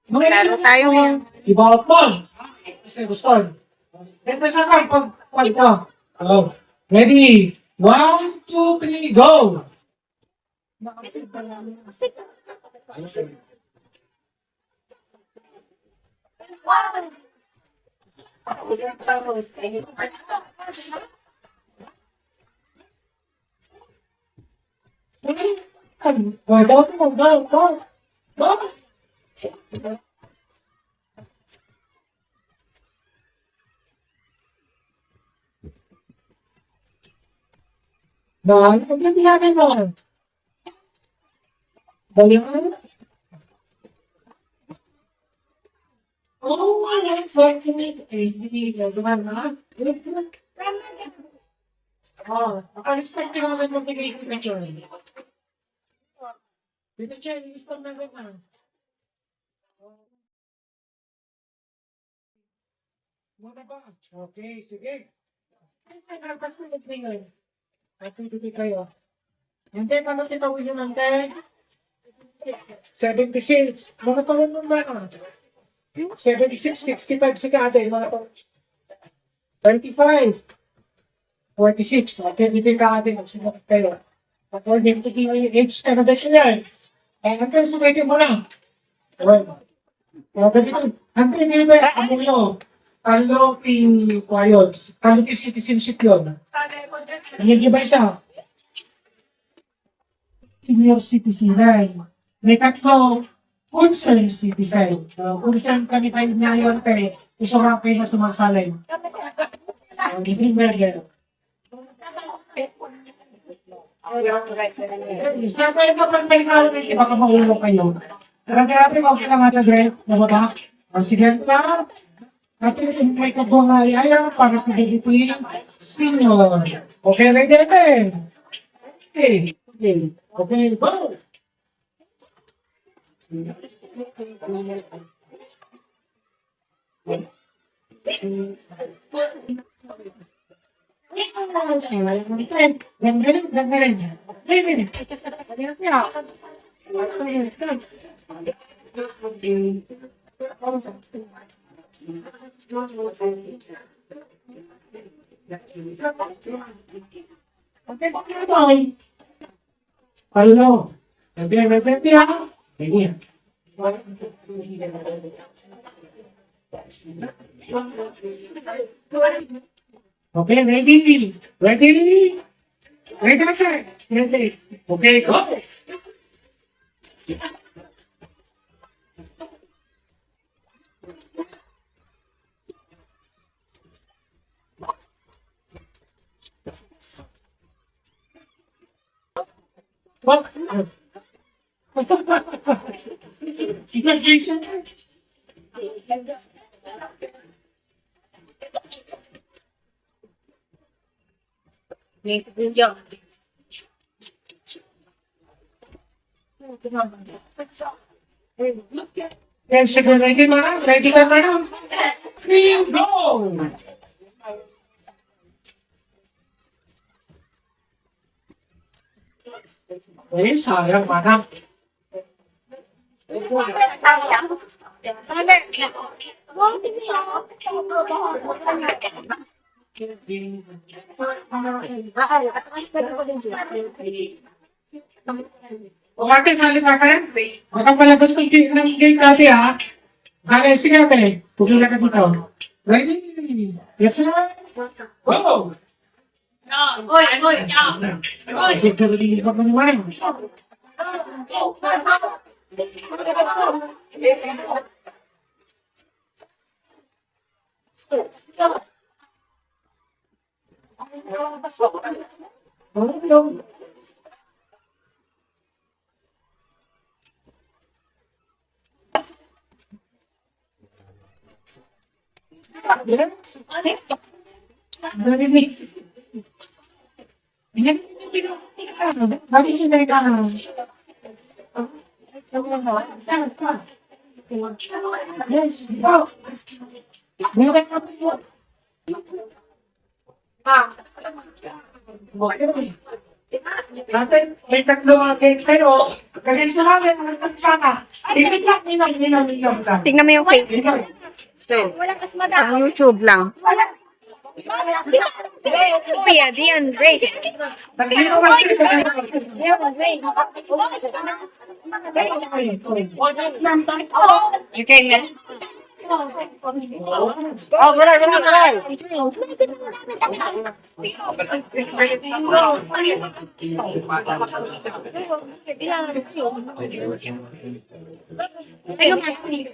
Laro tayo. Ibawat mo. Kasi gusto. Ito sa kan pag ko. Oh. Ready? 1, 2, 3, go! Bawat mo, bawat. Nah, ang ganyan mo. Balik mo. Oh, I like to make a video. Gumana. Oh, nakalis-tag ka naman ng tigay ko na dyan. Dito dyan, listag na naman. Muna ba? Okay, sige. Ay, nalpas na nag-finger. Nagtituti kayo. Hindi, paano titawin yun, hindi? 76. Mga tawin mo ba? 76, 65 si Kate. Mga tawin. 35. 46. Okay, hindi ka Kate. Magsinapit kayo. According to the age ka na dito yan. Eh, hanggang sumitin mo na. Well, hanggang hindi ba ang mo talo ting kwayos. Talo ting citizenship yun. Hindi ba isa? Senior citizen. May tatlo, concerned citizen. Concerned kami tayo niya yun kay gusto nga kayo na sumasalay. Hindi ba yan? Sa kayo kapag may nalang baka mahulog kayo. Pero grabe ko kailangan na Dre, na ba? Sige na. At may kabungay ayaw para pinagiti senior. Okay, ready natin? Okay. Okay, go! Gangaling. Okay. Hello. Ready ha? Ready. Okay, ready. Ready. Ready na tayo. Ready. Okay, go. What? Congratulations. Yes, sige, ready na? Ready ka na? Here you go! Eh, sayang mana. O ate, sali ka kayo? Baka palabas ng gate ate ha? Sali, sige ate. Pugila ka dito. Ready? Yes, sir. Go! Sige, ka pa naman. Hello. Bakit sila ka? Yes, go. Meron ka po. Dati, may tatlo mga cake kayo. Kasi sa amin, ang sana. Tingnan lang. Tingnan mo yung face. Walang mas Ang YouTube lang. Kuya, Dian, Grace. Nandito kasi Okay, nga. Oh, wala.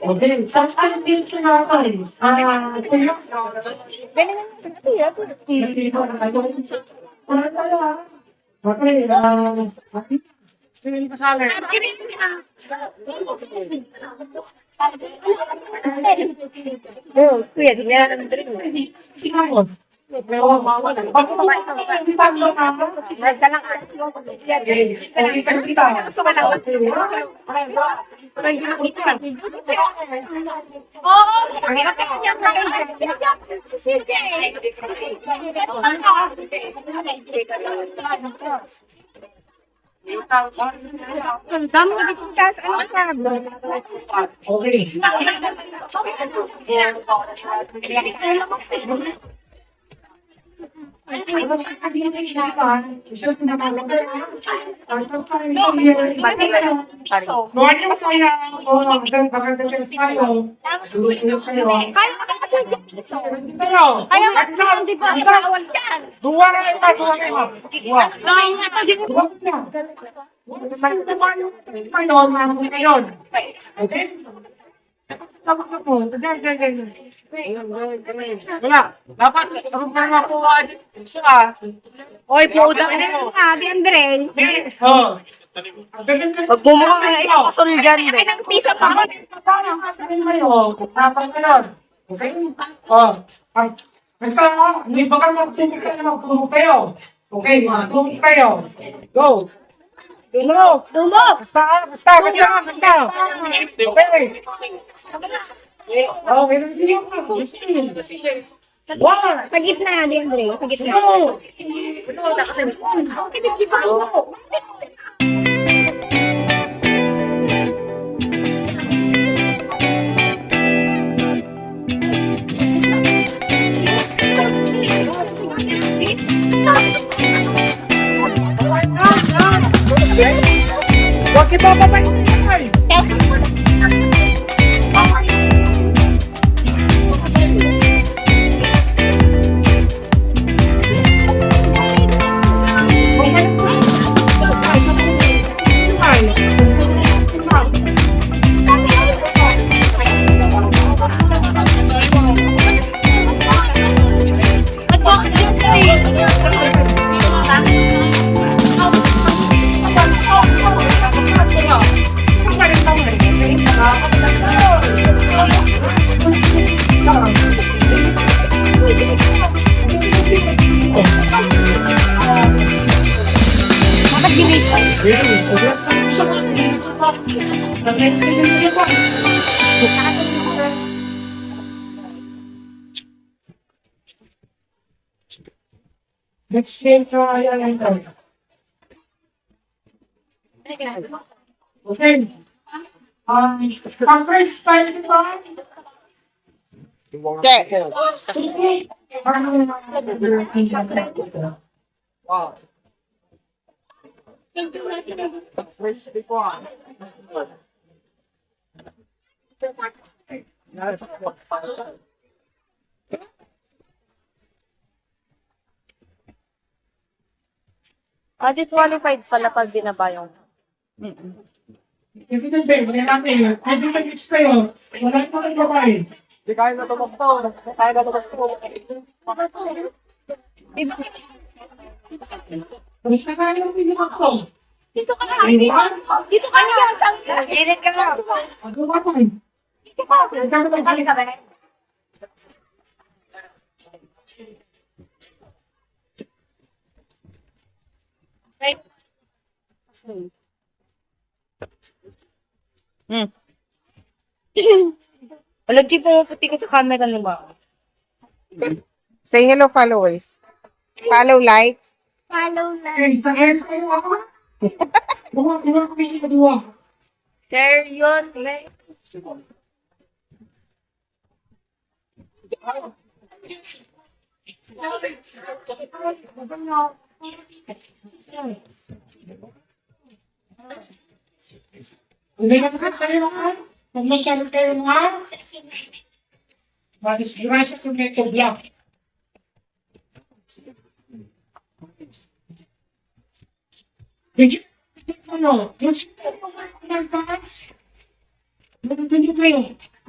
Okay, saan dito na tayo? Kuya? Nandito na tayo. Wala tayo, ah. Okay, kasali. Kuya, Dian, Tingnan mo. Pero, mawala. Ang dami na dito Okay. Wala. Dapat, ano pa nga po siya? Oy, puda ka na, Dian, Dre. Oh. Magbumukha ka na sponsor dyan, Ay, Be. ng pisa pa ako. Okay? Oh. Basta, hindi ba kayo magtulog kayo? Okay, magtulog kayo. Go. Tumok! Basta. Okay. Oh, One. Sa gitna, Dian, Dre. Sa gitna. Two. Huwag kita papayin. Let's change try and enter. Okay. Congress 55. Wow. Disqualified pala pag binaba yung... Hindi din, babe. Wala natin. Pwede mag-mix kayo. Wala ito ng babae. Hindi kaya na tumakto. Kaya na tumakto. Basta kaya na tumakto. Dito ka na. Dito ka na. Hilit ka na. Ano ba tayo? Dito ka. Dito ka na. Wala, G, puti ka sa camera naman. Say hello, followers. Follow, like. Follow na. Okay, sa end kayo ako. Dua pili kedua. Share yun. Next. Hindi na kayo ha? Kung masyadong kayo ha? Madisgrasya kung may kubla. Hindi ano? Hindi kayo.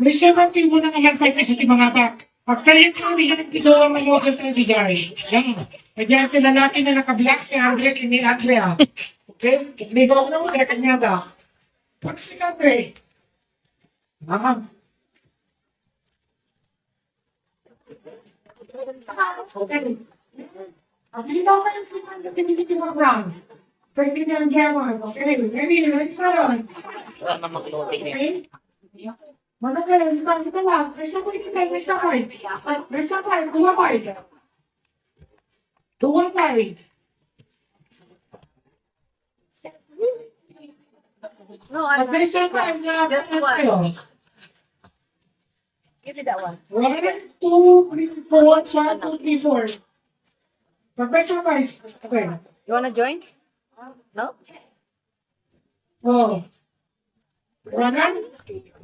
May 17 mo na nga sa ating mga bak. Pagkalit ko, hindi siya nagtigawa ng mga sa digay. Yan. Kaya ang lalaki na nakablock ni Andre, ni Andrea. Okay? Hindi ko na muna kanyada. What's the Andre? Mama. Okay. Ang hindi ko na yung siman na tinititi mo brown. Pwede niya ang gamon. Okay? Ready? Ready ka lang. Okay? Mana kayo? Dito lang. Resa ko itinay. Resa ko. Resa ko. Dua ko. Dua ko. No, At the same time, Just one. tayo. Give me that one. 1, 2, 3, 4, 1, 2, 3, 4. Pag-pressure guys. Okay. You wanna join? No? Oh. Wala?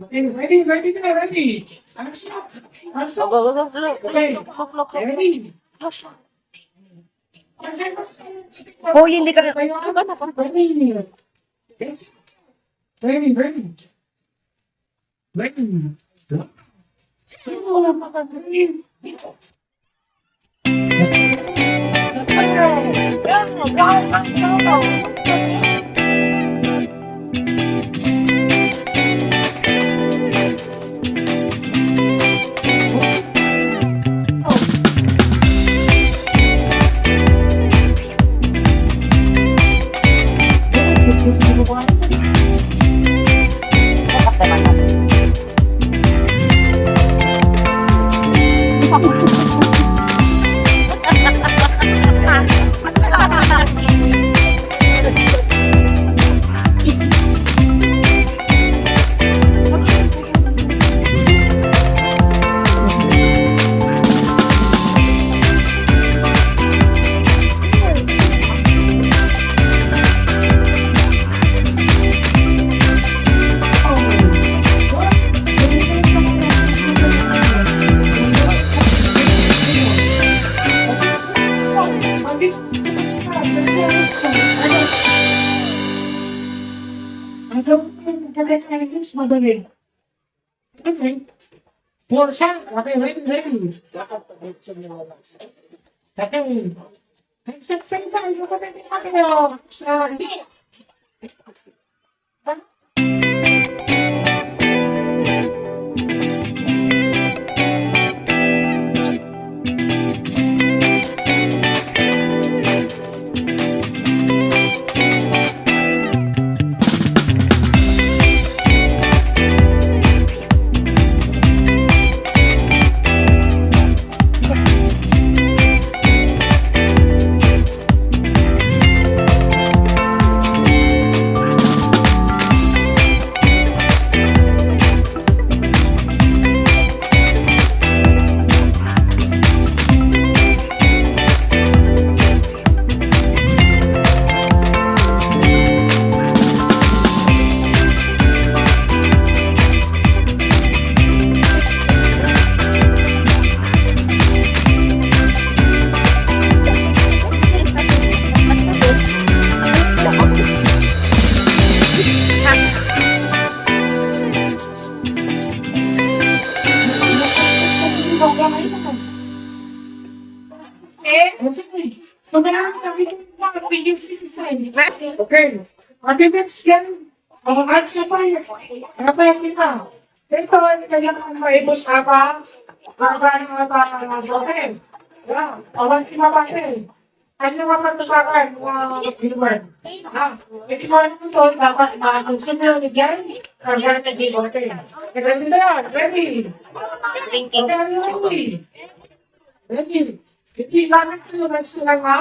Okay, ready, ready na, ready. Hands up. Hands Go, up. go, go, go. Okay. Look, look, look. Ready. Oh, hindi ka. Ready. Yes. Ready, ready. Ready. Madali. Okay. Porsa. Okay, ready, ready. Okay. Okay. Attendance yan. Answer pa yun. Napayag na. Ito, kailangan maibos apa? Okay. Awan si mapate. Ano mapatusakan mga viewer? Ito mo ano ito, dapat ma-consider ni Gary. Kaya na di okay. Ready na yan. Ready. Drinking. Ready. Ready. Hindi namin ito. Ready lang ha.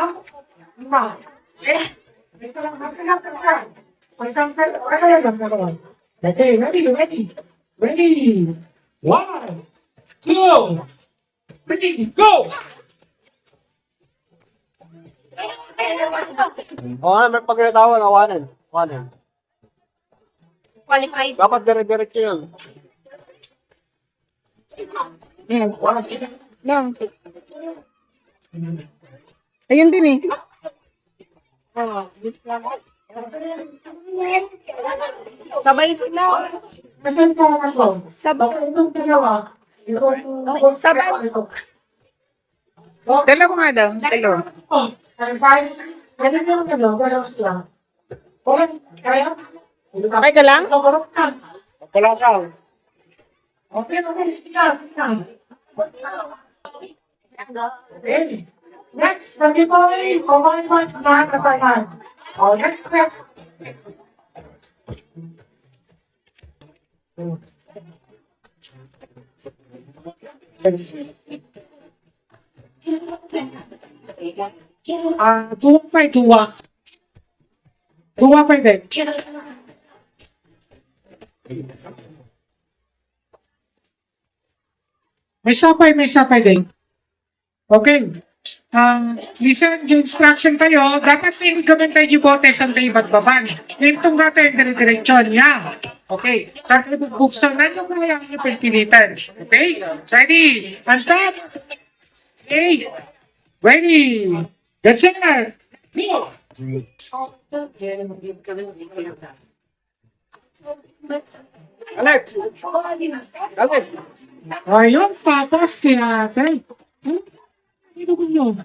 lima. Eh, ito lang, hapin. Pagsamsel, ano yan? Okay, ready. 1, 2, 3, go! May pagkatawa, awanan. Qualified. Dapat dire-diretso yun. Lang. Ayun din eh. Sabay sila. Nasaan ka ako? Sabay. Itong dalawa. Sabay. Dalawa nga daw. Dalawa. Oh, fine. Ganun yung dalawa sila. Okay, kaya? Okay ka lang? Wala ka. Okay, sige. Okay. Next, nag-giveaway, commandment na kapanan. Oh, next. Duwa. Duwa pwede. May sapay din. Okay. Listen, yung instruction kayo, dapat niligaman tayo yung bote sa tayo baban. Nintong natin, dire-diretsyon. Yan. Okay. Sa tayo bubuksan na yung kaya nyo pagpilitan. Okay? Ready? Hands up. Okay. Ready. Get set. Go. Alert! Alert! Ayun, tapos si ate. Ano ko yun?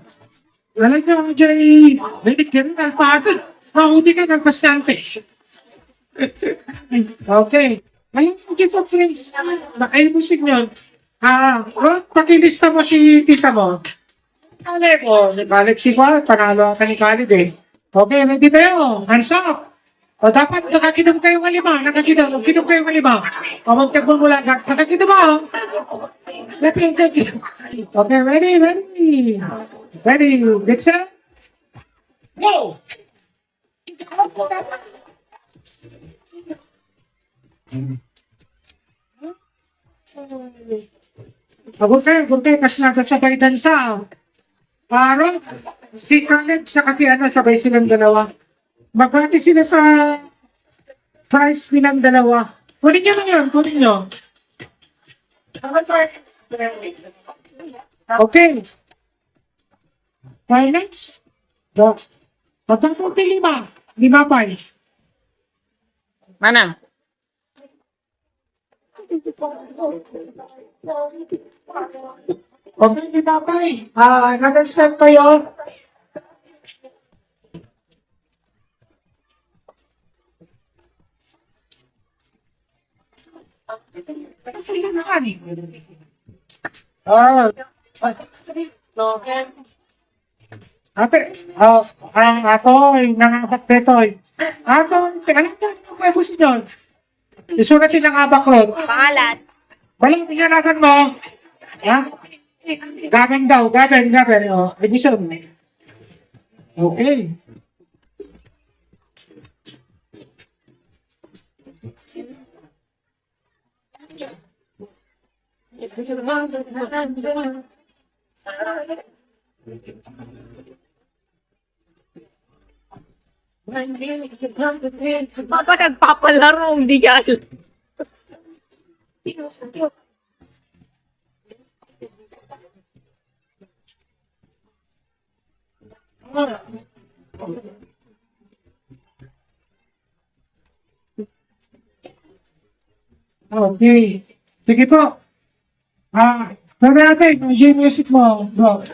Wala nyo dyan rinig ka rin alpasan. Mahudi ka ng bastante. Okay. Ayun, just of drinks. Ay, musik nyo. Pakilista mo si tita mo. Kaleb, Kaleb si Kwa, panalo ka ni Kaleb eh. Okay, ready tayo. Hands up. O dapat nakakinom kayo ng lima. Nakakinom kayo ng lima. O magtagbol mo lang. Nakakinom mo. Okay, ready. Get set. Go! Good kayo. Kasi nagasabay dansa. Parang si Caleb sa kasi sabay silang dalawa. Magbati sila sa price nilang dalawa. Kunin nyo lang yun, kunin nyo. Okay. Okay, next. Magkakot lima. Lima pa eh. Mana? Okay, lima pa eh. Nag-send kayo. Ate, ato, nangapak dito. Ato, alam mo, may gusto nyo. Isunatin ng abaklot. Pangalan. Balang tinganagan mo. Ha? Gaben daw, gaben. O, edison. Okay. Papa nagpapalaro, hindi yan. Okay. Sige po. Pwede natin, yung music mo, bro.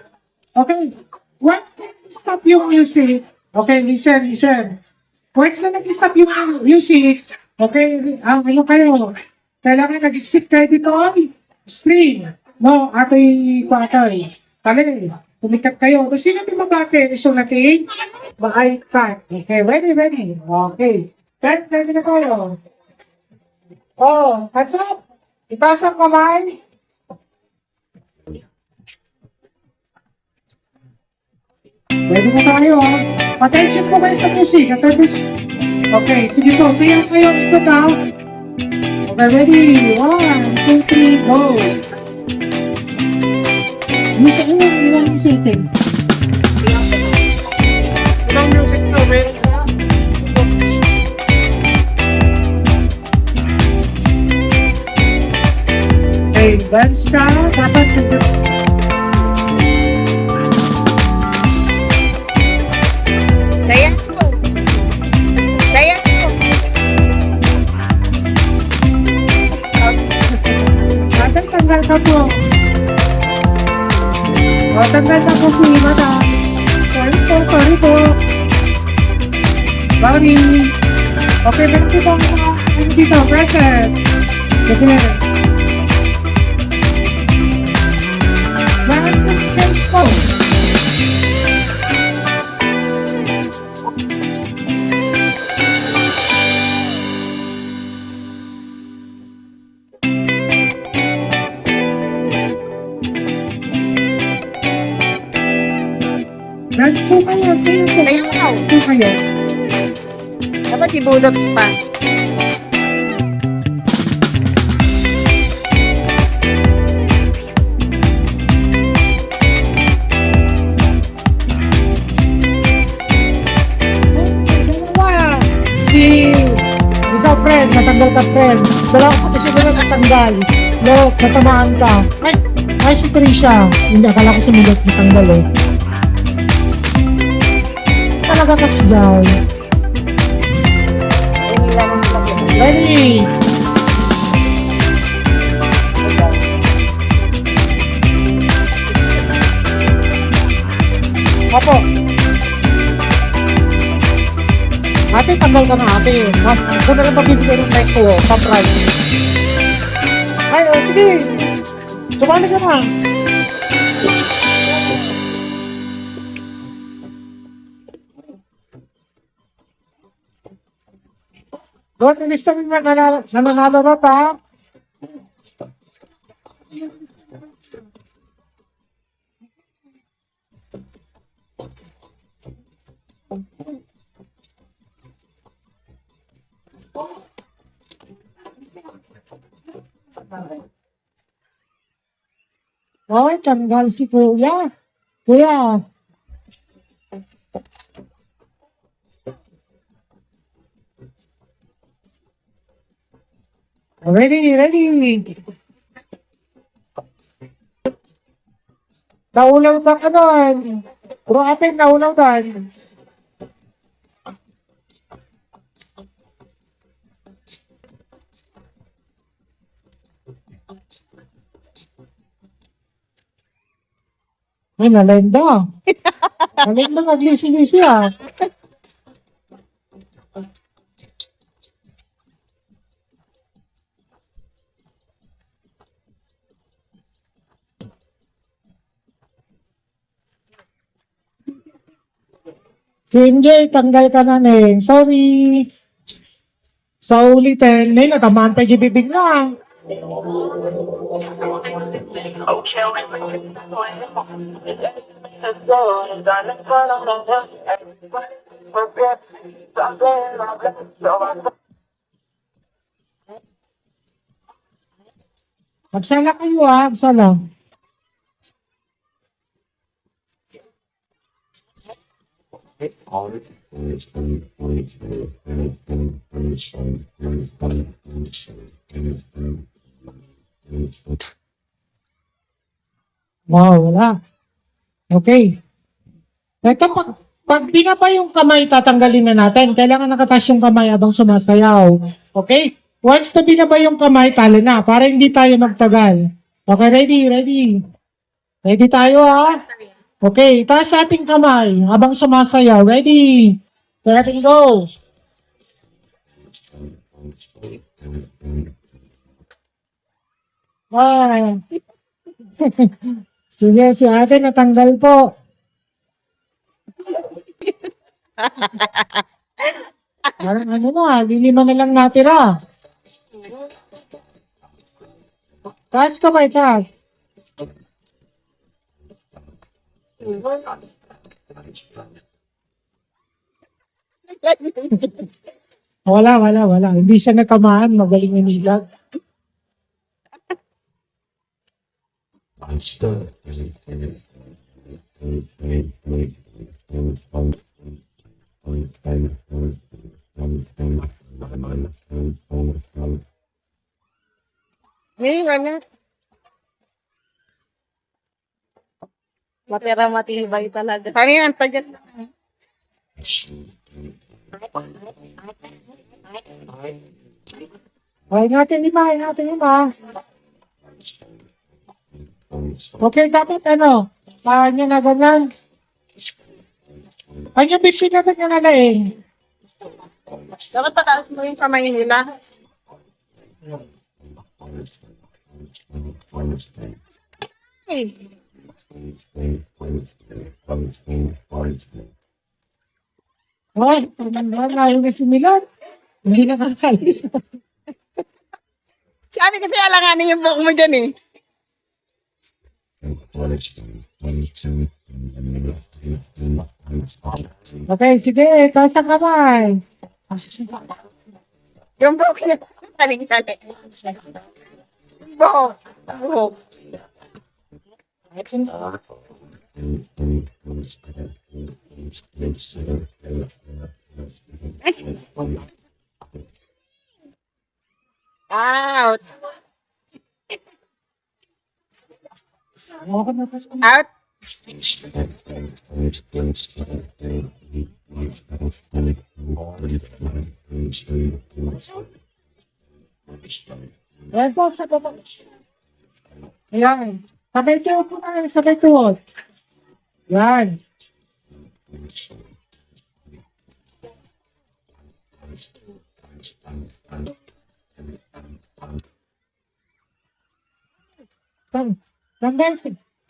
Okay. Once stop yung music, okay, listen. Once na nag-stop yung music, okay, ano kayo? Kailangan nag-exit kayo dito, screen. No, ato'y patay. Tali, tumikat kayo. Kung sino di mabate, so natin, bahay cut. Okay, ready. Okay. Ready na kayo. Oh, hands up. Itaas ang kamay. Pwede mo tayo, ha? Attention po kayo sa music. Okay, sige po. Sayaw kayo. Ito na. Okay, ready? 1, 2, 3, go! Music yun, ilang isitin. Ilang music to, meron ka? Okay, dance ka. Dapat Layas po. Layas po. tanggal ka po. O, tanggal na po si Madam. Sorry po. Sorry. Okay, meron po bang ano dito, presses? Sige. Random change po. Dance po kayo, sing po. Sayaw. Po kayo. Dapat ibudots pa. Dalawa. Si... Ikaw, friend. Natanggal ka, friend. Dalawa ko kasi wala natanggal. Look, natamaan ka. Ay, si Trisha. Hindi, akala ko sumulot. Natanggal eh. Talaga kasi dyan. Ay, nila nung lagyan. Ready? Opo. Ate, tanggal ka na ate. Ako na lang mabibigyan ng peso. Top right. Ay, oh, sige. Sumali ka na. Doon, ilis kami nananalo na ta. Okay, tanggal si Kuya. Kuya. Ready. Naulaw na ka doon. Puro atin, naulaw doon. Ay, nalenda. Nalenda, naglisi-lisi ah. Jinjay, tanggal ka na Neng. Sorry. Sa ulitin, Neng, natamaan pa yung bibig na. Magsala kayo ah, magsala. Wow, wala. Okay. Ito, pag binaba yung kamay, tatanggalin na natin. Kailangan nakatas yung kamay habang sumasayaw. Okay? Once na binaba yung kamay, talo na. Para hindi tayo magtagal. Okay, ready? Ready tayo ha? Okay, taas sa ating kamay habang sumasayaw. Ready? Ready, go! Ah. Sige, si ate natanggal po. Parang ano na, lilima na lang natira. Taas kamay, taas. Wala. Hindi siya natamaan. Magaling umilag. May wala. Matira matibay talaga. Kanina ang tagat. Ay natin lima. Okay, dapat ano? Kanya na ganyan. Kanya bisin natin nga na eh. Dapat pataas mo yung kamay nila. Hey. Ay, ayaw na similat. Hindi nakakalis. Sabi kasi alanganin yung buhok mo dyan eh. Okay, sige, taas ang kamay. Yung buhok niya. Taling-taling. Buhok. Buhok. Out. Okay na kasi. Out. Yan po, sa baba. Ayan. Sabay tuwod po tayo, sabay tuwod. Yan.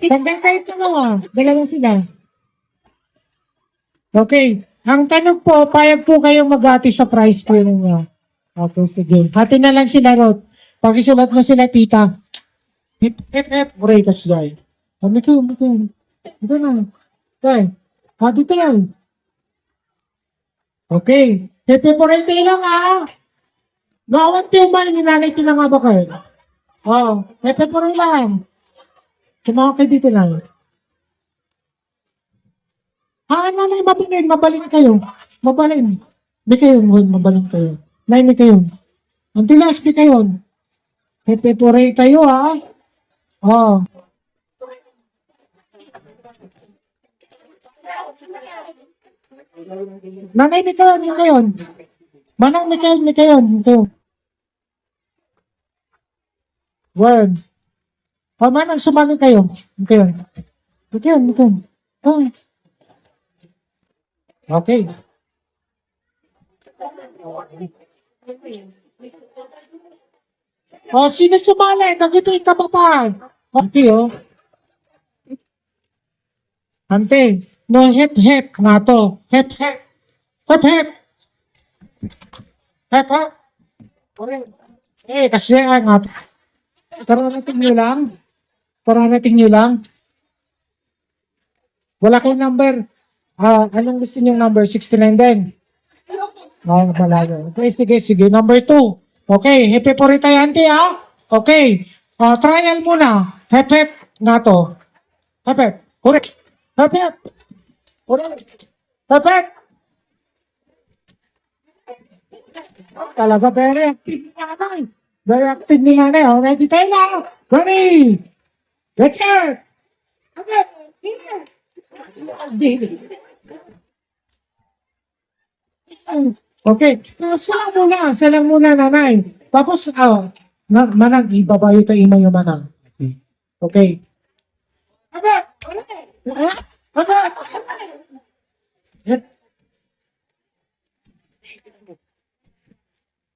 Tanggal kayo ito mga. Dalawa sila. Okay. Ang tanong po, payag po kayong mag-ati sa price po ninyo. Okay, sige. Hati na lang sila, Rod. Pag-isulat mo sila, tita. Hip, Breakas guy. Mikyo. Ito na. Tay. Dito yan. Okay. Hip, lang ah. Nawan tayo ba? Ninanay tila nga ba kayo? Oo. Hip, lang. Sumaka kayo dito lang. Nanay, mabalin kayo. Mabalin. Di kayo, mabalin kayo. Nay, di kayo. Ang tilas, di kayo. Peporay tayo, ha? Oh. Nanay, di kayo. Manang, di kayo. Word. Manang, sumali kayo. Di kayo. Oh. Okay. Sino sumali? Nagito yung kabataan. Okay, oh. Ante, no hep nga to. Hep. Kasi nga to. Kararating nyo lang. Wala kayong number. Anong gusto niyo number? 69 din. Malayo. Okay, sige. Number 2. Okay, hepe po rin tayo, auntie, ha? Okay. Trial muna. Hep nga to. Hep. Hurek. Hep. Talaga very active ni nanay. Very active ni nanay. Ready tayo na. Ready. Get set. Hep. Okay. Salang muna, nanay. Tapos, manang, ibabayo tayo imo yung manang. Okay. Aba!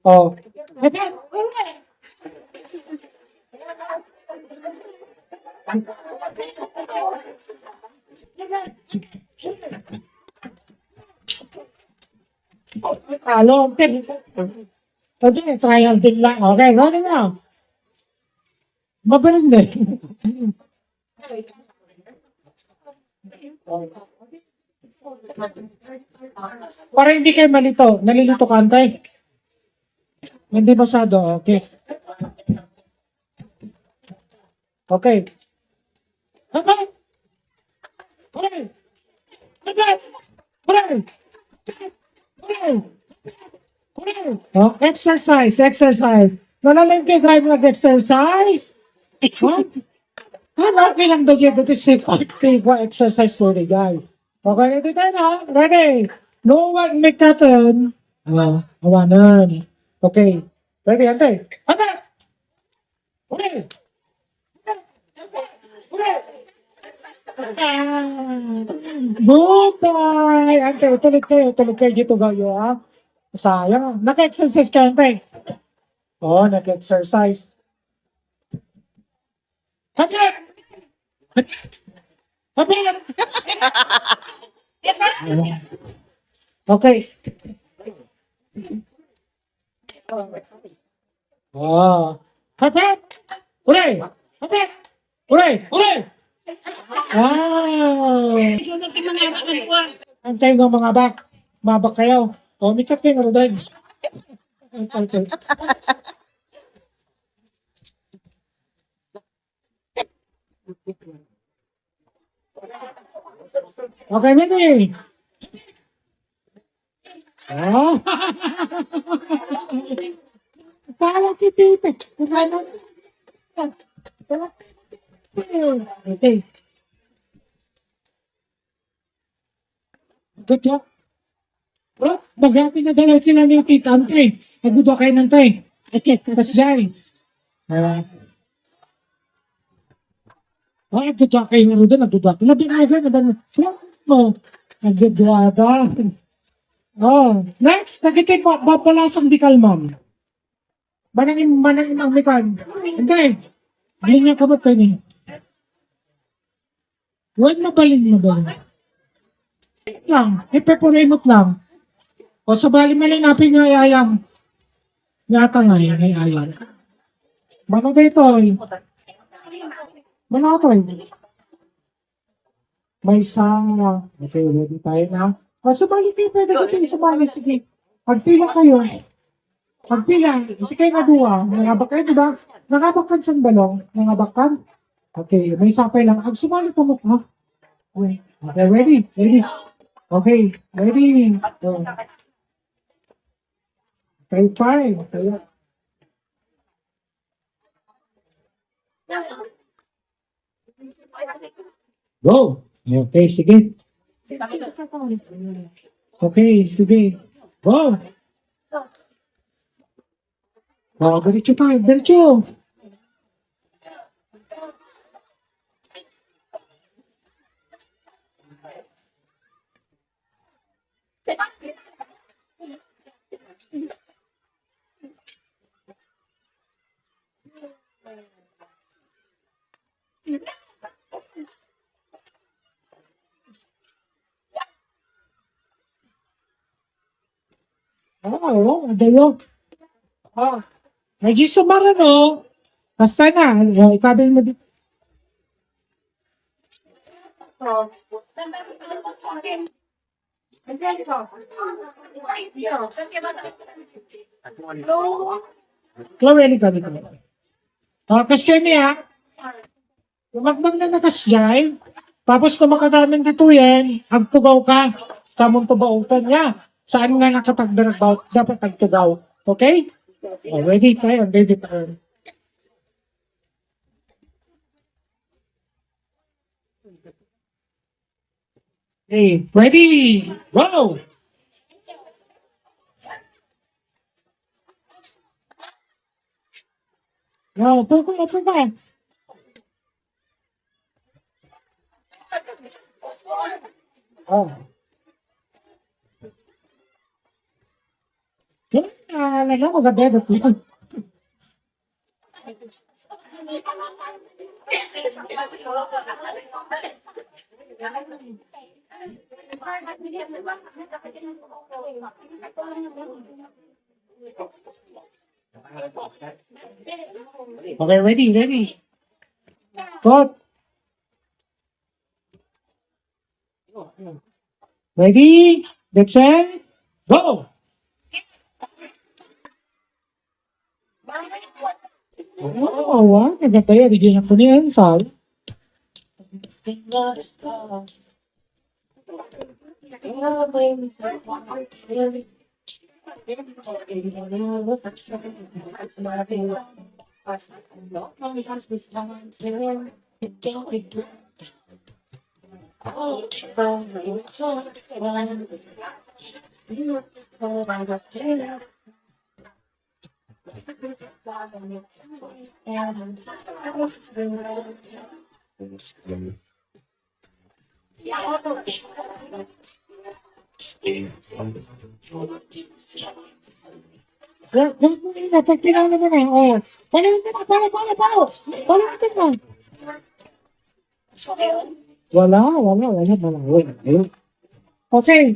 Oh. Okay, trial din lang. Okay, rolling now. Mabaling din. Para hindi kayo malito. Nalilito ka, antay. Hindi masyado. Okay. Okay. Haba! Hooray! Haba! Hooray! Hooray! Hooray! Oh, exercise, exercise. Nalalagay kayo mag-exercise? What? Okay lang daw yun. That is a active exercise for the guy. Okay, ready tayo na? Ready? No one make that turn. Awanan. Okay. Ready, ante. Ante! Okay. Okay. Good boy! Ante, tuloy kayo dito gayo, ha? Sayang. Naka-exercise ka, ante. Oo, nag-exercise. Hagit! Hagit! Okay. Oh. Hagit! Hooray! Hagit! Hooray! Hooray! Wow! Antay ng mga bak. Mabak kayo. O, mikat kayo nga rin. Okay. Okay, ready? Oh. Para si Tito. Okay. Good job. Oh, maghati na dalaw sila ni Tita Antay. Nagbudo kayo ng tay. Okay, tapos dyan. Nagduda kayo nga rin, nagduda. Nabinaga, no, nagduda. Oh, next, nagitin mo, babalasang di kalman. Manangin ang mikan. Hindi, galing nga kamot kayo niya. Huwag mabalin. Lang, ipeporemot lang. O sabali malinapin nga ayayang. Yata nga yun, ay ayang. Mano dito eh. Mano ito eh. May isa. Okay, ready tayo na. O sabali kayo, pwede kayo sumali. Sige, pagpila kayo. Pagpila, kasi kayo nga duwa. Nangabak kayo, diba? Nangabakan sa balong. Nangabakan. Okay, may sapay lang. Ag sumali pa mo. Ha? Okay, ready? Okay, ready? So, okay, fine. Go! Okay, sige. Okay, sige. Go! Oh, diretso tayo, diretso! Dayok. Medyo sumara, no? Basta na, ikabil mo dito. Klaweli ka dito. Kasi niya, magmag na nakasyay, tapos na makadaming dito yan, agtugaw ka sa mong tubautan niya. Saan nga nakapagdaragbaw, dapat agtugaw. Okay? Oh, ready tayo. Okay, ready, go! Go, puka. Oh. Yan, maganda dito. Okay, ready. Good. Ready? Get set? Go! Oh, wow. Naganda yan. Bigyan ako ni Ansal. Dapat pinala mo na. Oh. Palo mo na. Palo. Palo natin na. Wala. Okay.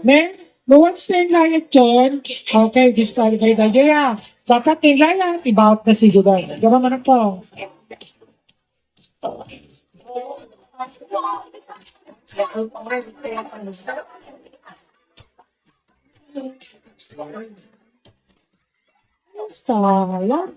Men, no one's staying like John. Okay, disqualified na siya. Dapat tingnan ibawat na si Juday. Gaba man po. Sayang.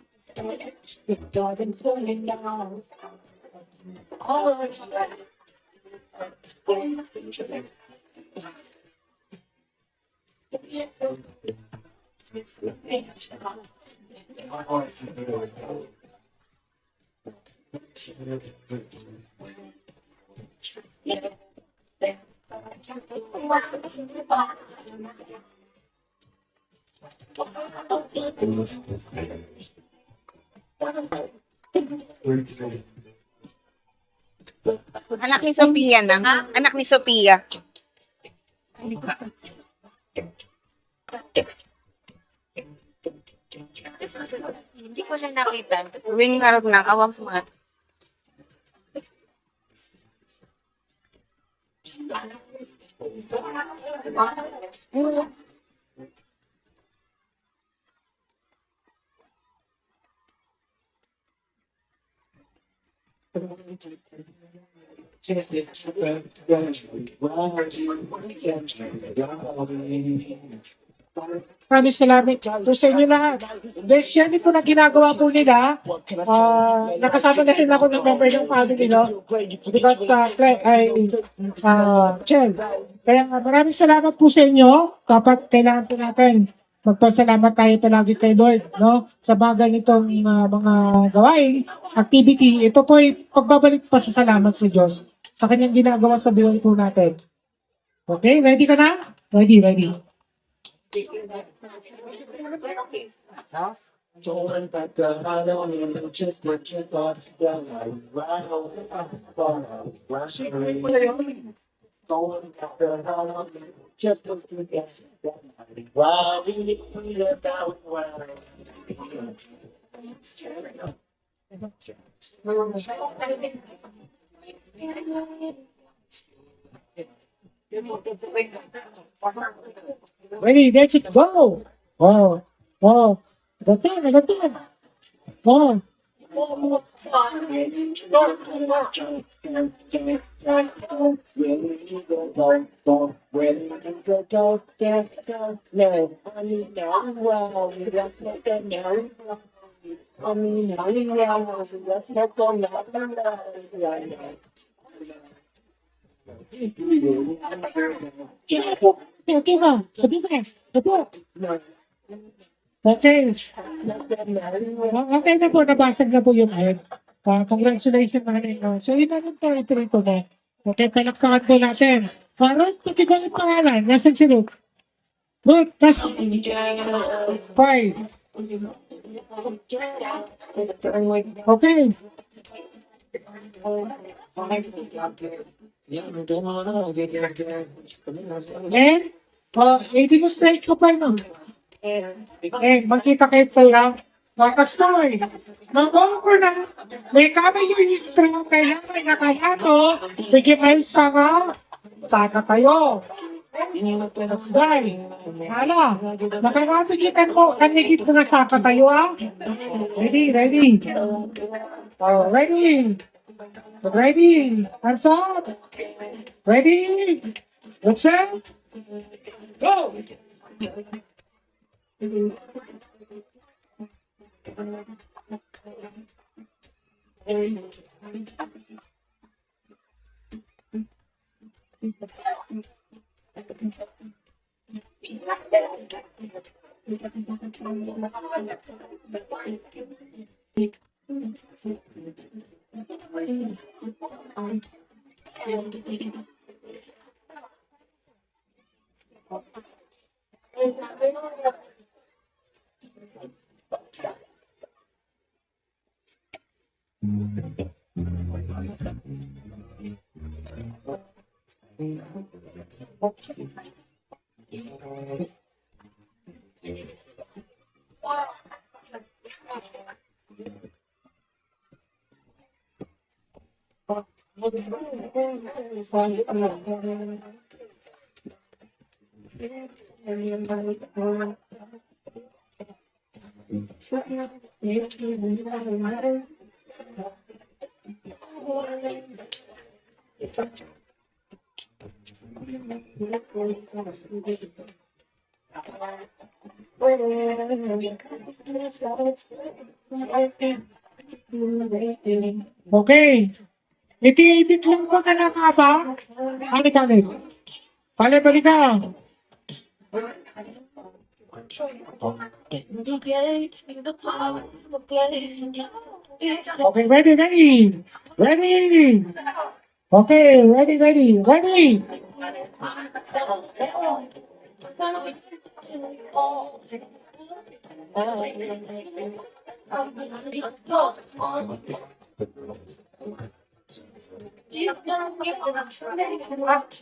Anak ni Sophia na. Anak ni Sophia. Hindi ko siya nakita. Wing karot na. Awang sumat. Maraming salamat po sa inyo lahat. Dahil siya din po na ginagawa po nila, nakasama na rin ako ng member ng family, no? Because Chel. Kaya maraming salamat po sa inyo. Kapag kailangan po natin, magpasalamat tayo palagi kay Lord, no? Sa bagay nitong mga gawain, activity, ito po ay pagbabalik pa sa salamat sa Diyos sa kanyang ginagawa sa buhay po natin. Okay, ready ka na? Ready. Don't back the hollow and just let your thoughts go. Don't back the hollow, just look through this. Wow, we about wow. Ready, let's go! Oh. Agatin. Oh. Okay. Okay na po, nabasag na po yung ad. Congratulations mga ninyo. So, yun na rin po, ito na. Okay, palakpakan po natin. Ruth, pati ba yung pangalan? Nasaan si Ruth? Ruth, nasa 5. Okay. And, hindi mo straight ka pa no? Magkita kayo tayo. Kastoy, mag-over na. May kami yung history ng kailangan na kaya to. Bigyan kayo saka tayo. Dahil, hala, nakakasigitan ko, kanigit ko na saka tayo ah. Ready. Oh, ready. Ready? Hands up. Ready? Let's set. Go! Okay. Iti-edit lang ba ka na nga ba? Balik. Balik ka. Okay, ready. Okay, ready.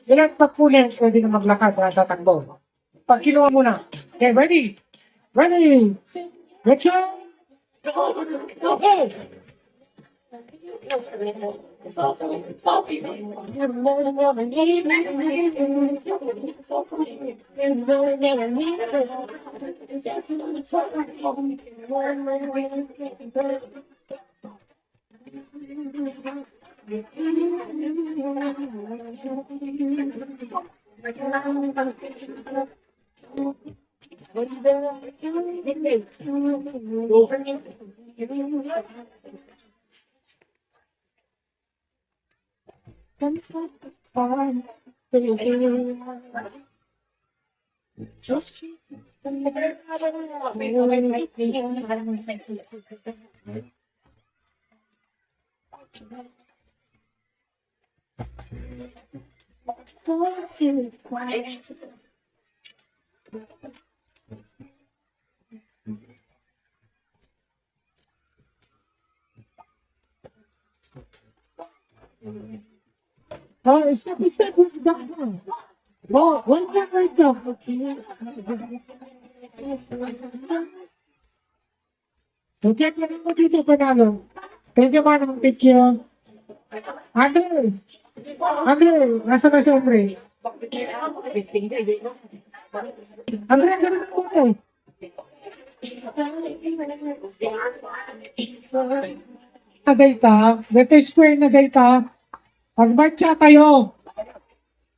Ilan pagkulit, pwede na maglakad at tatakbo. Pag kinuha mo na. Okay, ready. Let's go. Okay. Stop. Oh, one back right now. Okay, pwede mo dito panalo. Thank you, Manong. Thank you. Andre, nasa na si Andre? Andre, ang ganda po ko. Na data square na data. Pag-marcha tayo.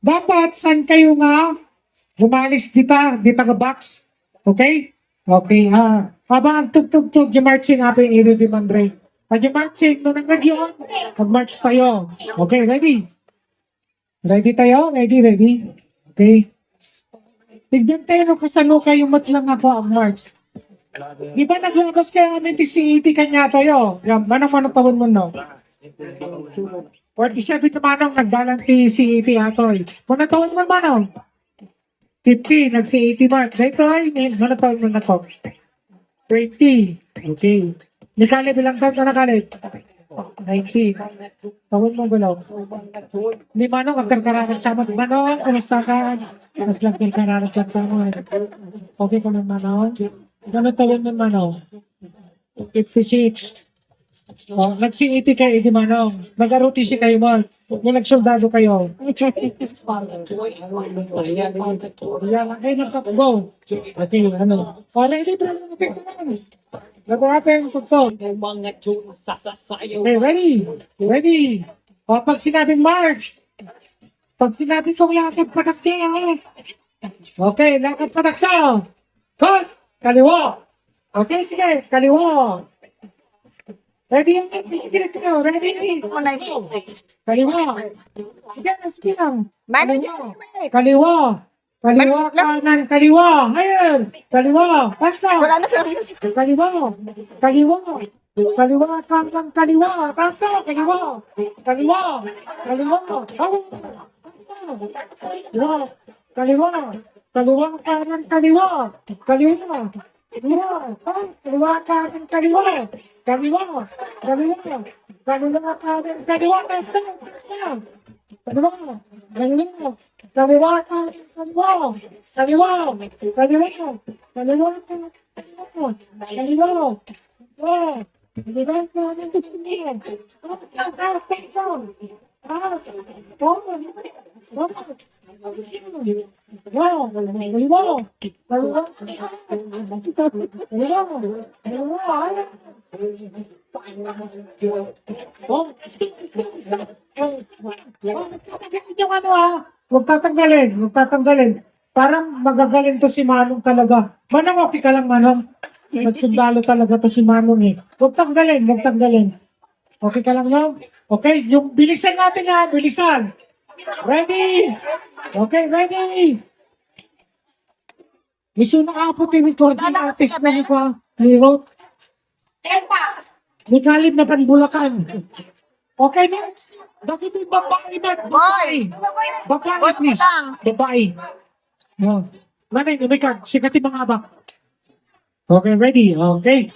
Dapat, saan kayo nga humalis dita ka box? Okay? Okay, habang ang tug-tug-tug, yung marching happy iro di Mandre. Pag yung marching, nung nangag yun, mag-march tayo. Okay, ready? Ready tayo? Ready? Okay. Tignan tayo nung kasano kayo matlang ako ang march. Di ba naglabas kayo amin ti CET kanya tayo? Yan, manang tawon mo no? 47 na manong nagbalang ti CET atoy. Manang tawon mo manong? 50, nag-CET mark. Dito ay, manang tawon mo na to? 20. Okay. Nikali bilang taon ka nakali? 90. Tawon mo gulaw. Di manong, agkarkarakan sa mga. Manong, kumusta ka? Mas lang karkarakan sa mga. Okay ka naman manong? Manong tawon mo manong? 56. Oh, nag-CET kayo, di manong. Nag-ROTC kayo mo. Kung nagsoldado kayo. Yan, okay, go. Okay, ano. Oh, ready, brother. Lago natin, tukso. Yung mga tune sasasayaw. Okay, ready? Ready? O, pag sinabing march, pag sinabi kong lakad padakda, okay, lakad padakda. Cut! Kaliwa. Okay, sige, kaliwa. Ready? Ready? Kaliwa. Sige, sige lang. Mano, Kaliwa. Kaliwa, kanan, kaliwa. Ngayon. Kaliwa. Basta. wala na sa Kaliwa. Kaliwa. Kaliwa, kanan, kaliwa. Basta. Kaliwa. Kaliwa. Kaliwa. Kaliwa. Kaliwa. Kaliwa, kanan, kaliwa. Kaliwa. Kaliwa. Kaliwa, kanan, kaliwa. Kaliwa. Kaliwa. Kaliwa, kanan, kaliwa. Basta. Basta. Kaliwa. Kaliwa. Kaliwa, kanan, kaliwa. Kaliwa. Kaliwa. Kaliwa, kanan, kaliwa. Kaliwa. Wow. Kaliwa, kanan, kaliwa. Wow. Kaliwa. Huwag tatanggalin, huwag tatanggalin. Parang magagaling to si Manong talaga. Manong, okay ka lang, Manong? Nagsundalo talaga to si Manong eh. Huwag tanggalin, huwag tanggalin. Okay ka lang, no? Okay, yung bilisan natin ha, bilisan. Ready? Okay, ready? Isu na apo ti recording artist na ni pa. Lirot. Ni Kalib na panbulakan. Okay, next. Bakit yung babae na? Boy! Babae, Boy, please. lang. Babae. No. Manay, umikag. Sikati mga abak. Okay, ready. Okay.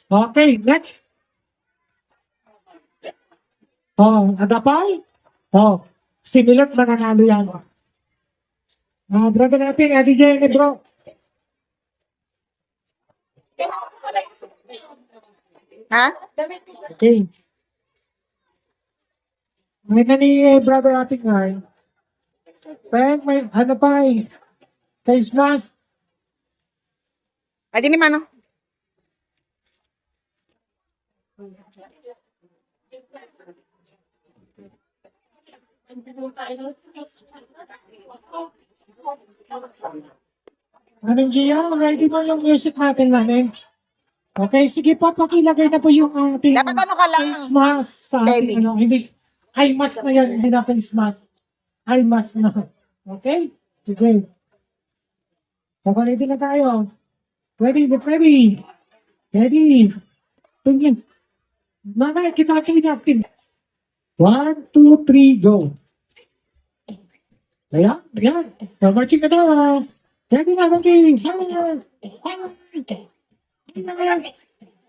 Okay, next. Oh, adapay? Oh, similar mananalo yan. Brother natin, Eddie J. Bro. Ha? Okay. May na ni brother ating ay. Peng, may ano pa eh. Face mask. Adi ni Mano. Anong Gio? Ready mo yung music natin namin? Okay, sige po, pakilagay na po yung ating Dapat ano ka lang. face mask sa Steady. ating ano. Hindi, eye mask na yan, hindi na face mask. Eye mask na. Okay? Sige. Ready na tayo. Ready, ready. Ready. Tingin. Mamaya, kita natin. 1, 2, 3, go. Ayan, ayan. Marching na tayo. Ready na, ready.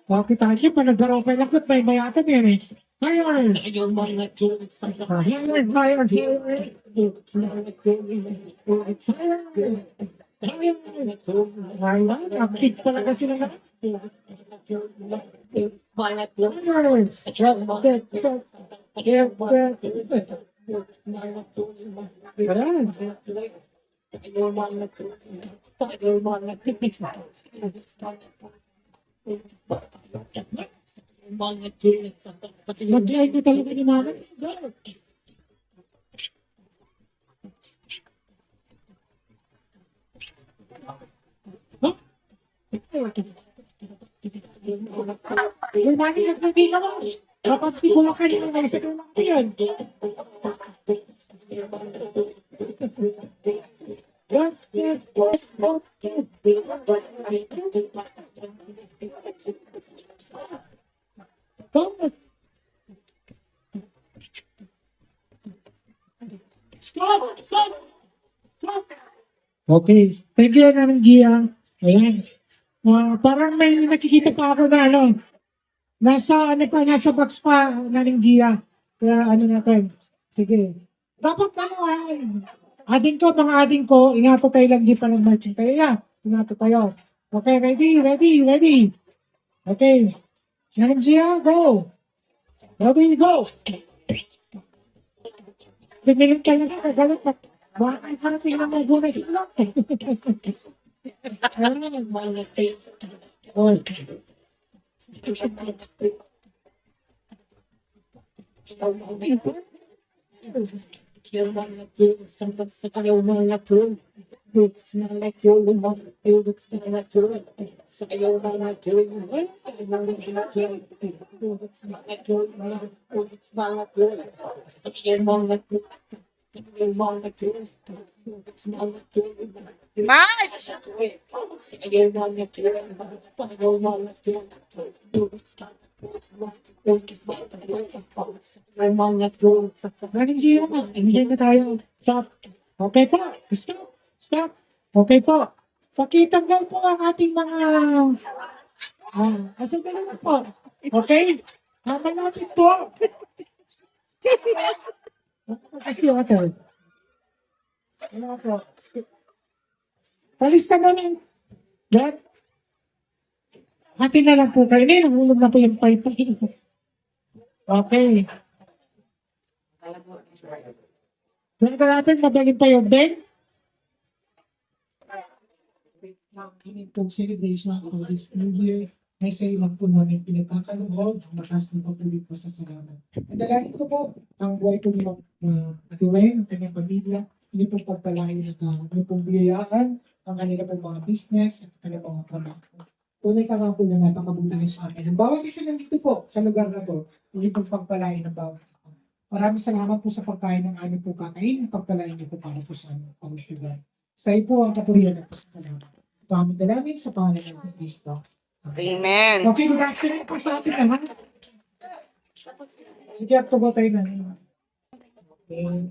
Okay tayo, panagdaraw pa lang may mayatan yan eh. Ayan. Yung mga tune sasasayaw. Ayan, ayan, ayan. Ayan, akit pala kasi na mag-like na talaga ni Mama. Yung mami nagpapin ka mo. Dapat tibulakan yung mga isa ng mga yan. Stop! Stop! Stop! Okay. Thank you namin, Gia. Ayan. Parang may nakikita pa ako na ano. Nasa box pa naning Gia. Kaya ano natin. Sige. Dapat ano ading ko, mga ading ko, ingato tayo lang di pa ng marching. Kaya yeah, ingato tayo. Okay, ready, ready, ready. Okay. Naning Gia, go. Ready, go. Bimilit kayo na, galit pa. Baka kayo parang tingnan mo bunay sila. March! Hindi na tayo. Stop. Okay po. Stop. Stop. Okay po. Pakitanggal po ang ating mga... kasi dalawa po. Okay? Tama natin po. Kasi water. Ano po? Palis naman yung... Yan. Hati na lang po kayo. Hindi, nahulog na po yung pipe. Okay. Pwede natin madaling pa yung Ben? Itong celebration for this new year, ay sa ilang po namin pinagkakaroon ang makas ng pagpulit po sa salamat. Nadalain ko po ang buhay po nilang Ate Wayne, ang kanyang pamilya, hindi po pagpalain na may pong biyayaan, ang kanila pong mga business, at kanila pong mga trabaho. Tunay ka nga po na napakabuti niyo sa akin. Ang bawat isa nandito po sa lugar na to, hindi po pagpalain ng bawat isa. Maraming salamat po sa pagkain ng aming po kakain, pagpalain niyo po para po sa aming pangsyugan. Sa iyo po ang kapurihan at pasasalamat. Ito aming dalangin sa pangalan ng Kristo. Amen. Okay, good afternoon po sa ating lahat. Sige, at tubo tayo na. Okay.